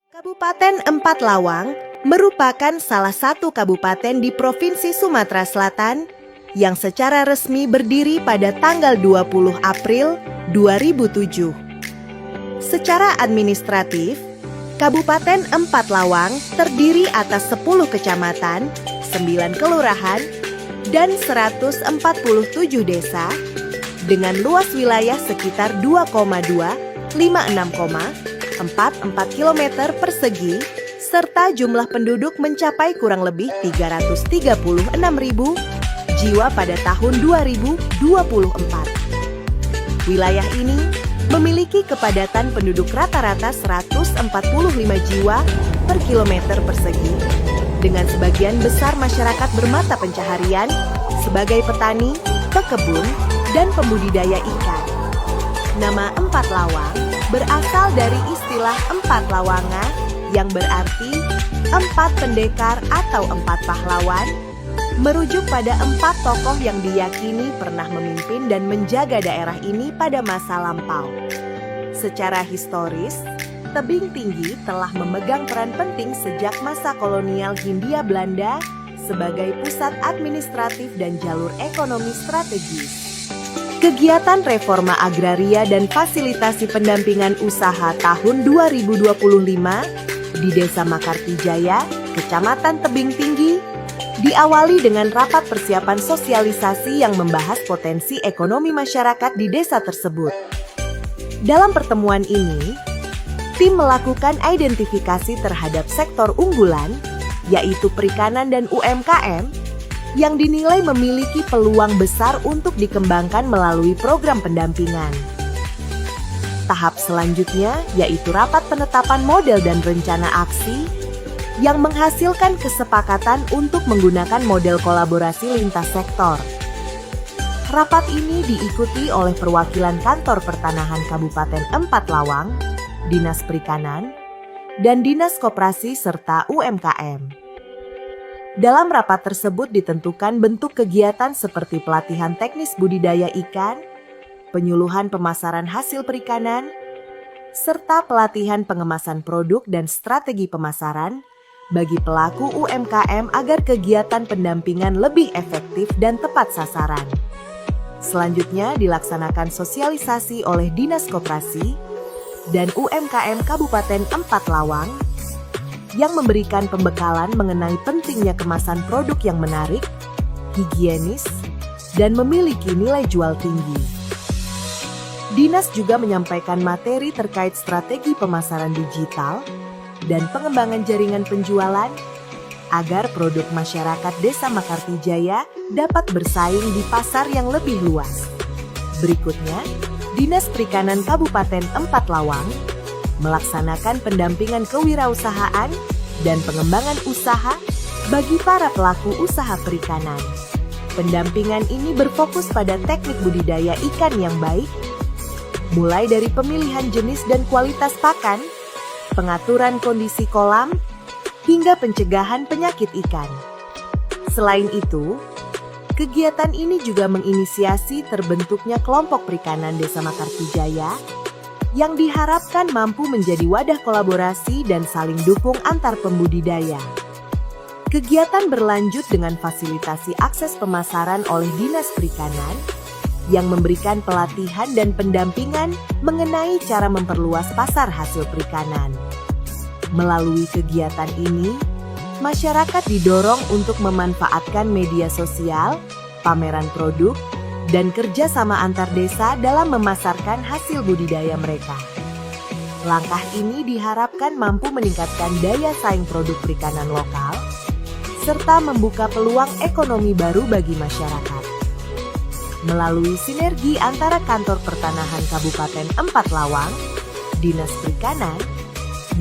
Kabupaten Empat Lawang merupakan salah satu kabupaten di Provinsi Sumatera Selatan yang secara resmi berdiri pada tanggal 20 April 2007. Secara administratif, Kabupaten Empat Lawang terdiri atas 10 kecamatan, 9 kelurahan, dan 147 desa dengan luas wilayah sekitar 2,256,44 km persegi serta jumlah penduduk mencapai kurang lebih 336.000 jiwa pada tahun 2024. Wilayah ini memiliki kepadatan penduduk rata-rata 145 jiwa per kilometer persegi, dengan sebagian besar masyarakat bermata pencaharian sebagai petani, pekebun, dan pembudidaya ikan. Nama Empat Lawang berasal dari istilah Empat Lawanga yang berarti empat pendekar atau empat pahlawan, merujuk pada empat tokoh yang diyakini pernah memimpin dan menjaga daerah ini pada masa lampau. Secara historis, Tebing Tinggi telah memegang peran penting sejak masa kolonial Hindia Belanda sebagai pusat administratif dan jalur ekonomi strategis. Kegiatan reforma agraria dan fasilitasi pendampingan usaha tahun 2025 di Desa Makartijaya, Kecamatan Tebing Tinggi, diawali dengan rapat persiapan sosialisasi yang membahas potensi ekonomi masyarakat di desa tersebut. Dalam pertemuan ini, tim melakukan identifikasi terhadap sektor unggulan, yaitu perikanan dan UMKM, yang dinilai memiliki peluang besar untuk dikembangkan melalui program pendampingan. Tahap selanjutnya yaitu rapat penetapan model dan rencana aksi yang menghasilkan kesepakatan untuk menggunakan model kolaborasi lintas sektor. Rapat ini diikuti oleh perwakilan Kantor Pertanahan Kabupaten Empat Lawang, Dinas Perikanan, dan Dinas Koperasi serta UMKM. Dalam rapat tersebut ditentukan bentuk kegiatan seperti pelatihan teknis budidaya ikan, penyuluhan pemasaran hasil perikanan, serta pelatihan pengemasan produk dan strategi pemasaran bagi pelaku UMKM agar kegiatan pendampingan lebih efektif dan tepat sasaran. Selanjutnya dilaksanakan sosialisasi oleh Dinas Koperasi dan UMKM Kabupaten Empat Lawang yang memberikan pembekalan mengenai pentingnya kemasan produk yang menarik, higienis, dan memiliki nilai jual tinggi. Dinas juga menyampaikan materi terkait strategi pemasaran digital dan pengembangan jaringan penjualan agar produk masyarakat Desa Makartijaya dapat bersaing di pasar yang lebih luas. Berikutnya, Dinas Perikanan Kabupaten Empat Lawang melaksanakan pendampingan kewirausahaan dan pengembangan usaha bagi para pelaku usaha perikanan. Pendampingan ini berfokus pada teknik budidaya ikan yang baik, mulai dari pemilihan jenis dan kualitas pakan, pengaturan kondisi kolam, hingga pencegahan penyakit ikan. Selain itu, kegiatan ini juga menginisiasi terbentuknya kelompok perikanan Desa Makartijaya yang diharapkan mampu menjadi wadah kolaborasi dan saling dukung antar pembudidaya. Kegiatan berlanjut dengan fasilitasi akses pemasaran oleh Dinas Perikanan yang memberikan pelatihan dan pendampingan mengenai cara memperluas pasar hasil perikanan. Melalui kegiatan ini, masyarakat didorong untuk memanfaatkan media sosial, pameran produk, dan kerjasama antar desa dalam memasarkan hasil budidaya mereka. Langkah ini diharapkan mampu meningkatkan daya saing produk perikanan lokal, serta membuka peluang ekonomi baru bagi masyarakat. Melalui sinergi antara Kantor Pertanahan Kabupaten Empat Lawang, Dinas Perikanan,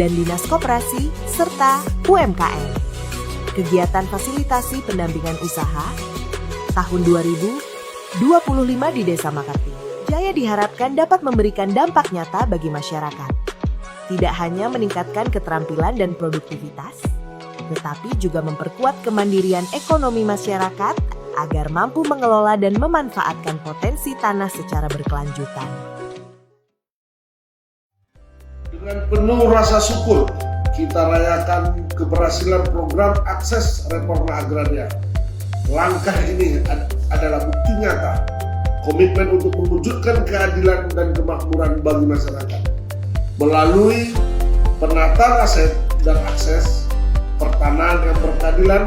dan Dinas Koperasi, serta UMKM. Kegiatan fasilitasi pendampingan usaha tahun 2025 di Desa Makartijaya diharapkan dapat memberikan dampak nyata bagi masyarakat. Tidak hanya meningkatkan keterampilan dan produktivitas, tetapi juga memperkuat kemandirian ekonomi masyarakat agar mampu mengelola dan memanfaatkan potensi tanah secara berkelanjutan. Dengan penuh rasa syukur, kita rayakan keberhasilan program akses reforma agraria. Langkah ini adalah bukti nyata komitmen untuk mewujudkan keadilan dan kemakmuran bagi masyarakat. Melalui penataan aset dan akses, pertanahan yang berkeadilan,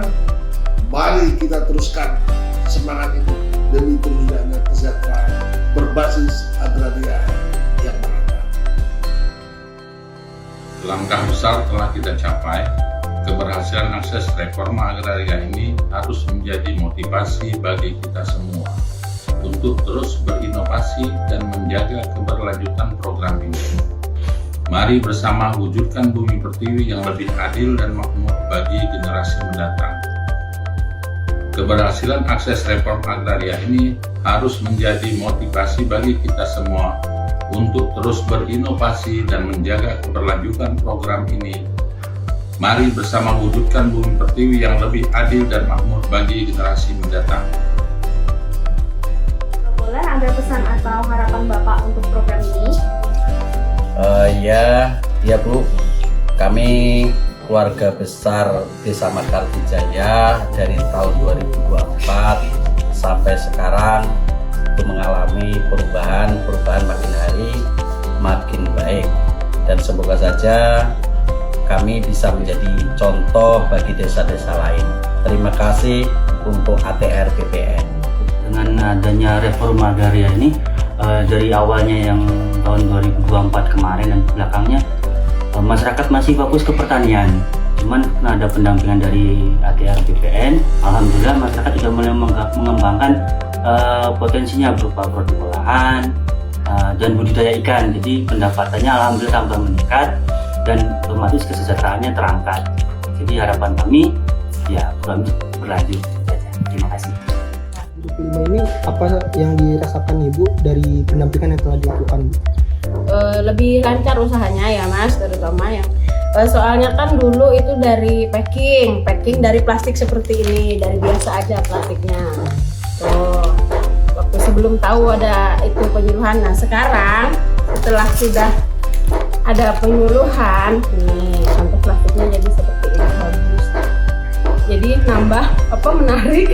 mari kita teruskan semangat itu demi terwujudnya kesejahteraan berbasis agraria yang merata. Langkah besar telah kita capai. Keberhasilan akses reforma agraria ini harus menjadi motivasi bagi kita semua untuk terus berinovasi dan menjaga keberlanjutan program ini. Mari bersama wujudkan Bumi Pertiwi yang lebih adil dan makmur bagi generasi mendatang. Keberhasilan akses reforma agraria ini harus menjadi motivasi bagi kita semua untuk terus berinovasi dan menjaga keberlanjutan program ini. Mari bersama wujudkan Bumi Pertiwi yang lebih adil dan makmur bagi generasi mendatang. Boleh ada pesan atau harapan Bapak untuk program ini? Ya Bu, kami keluarga besar Desa Mekartijaya dari tahun 2024 sampai sekarang itu mengalami perubahan makin hari makin baik, dan semoga saja kami bisa menjadi contoh bagi desa-desa lain. Terima kasih untuk ATR BPN. Dengan adanya reforma agraria ini, dari awalnya yang tahun 2024 kemarin dan belakangnya, masyarakat masih fokus ke pertanian. Cuman karena ada pendampingan dari ATR BPN, alhamdulillah masyarakat sudah mulai mengembangkan potensinya berupa produk olahan dan budidaya ikan. Jadi pendapatannya alhamdulillah tambah meningkat dan otomatis kesejahteraannya terangkat. Jadi harapan kami ya program berlanjut. Terima kasih. 25 ini apa yang dirasakan Ibu dari pendampingan yang telah dilakukan? Lebih lancar usahanya ya Mas, terutama yang soalnya kan dulu itu dari packing dari plastik seperti ini, dari biasa aja plastiknya. Tuh, waktu sebelum tahu ada itu penyuluhan. Nah sekarang setelah sudah ada penyuluhan, nih contoh plastiknya jadi seperti ini, bagus. Jadi nambah menarik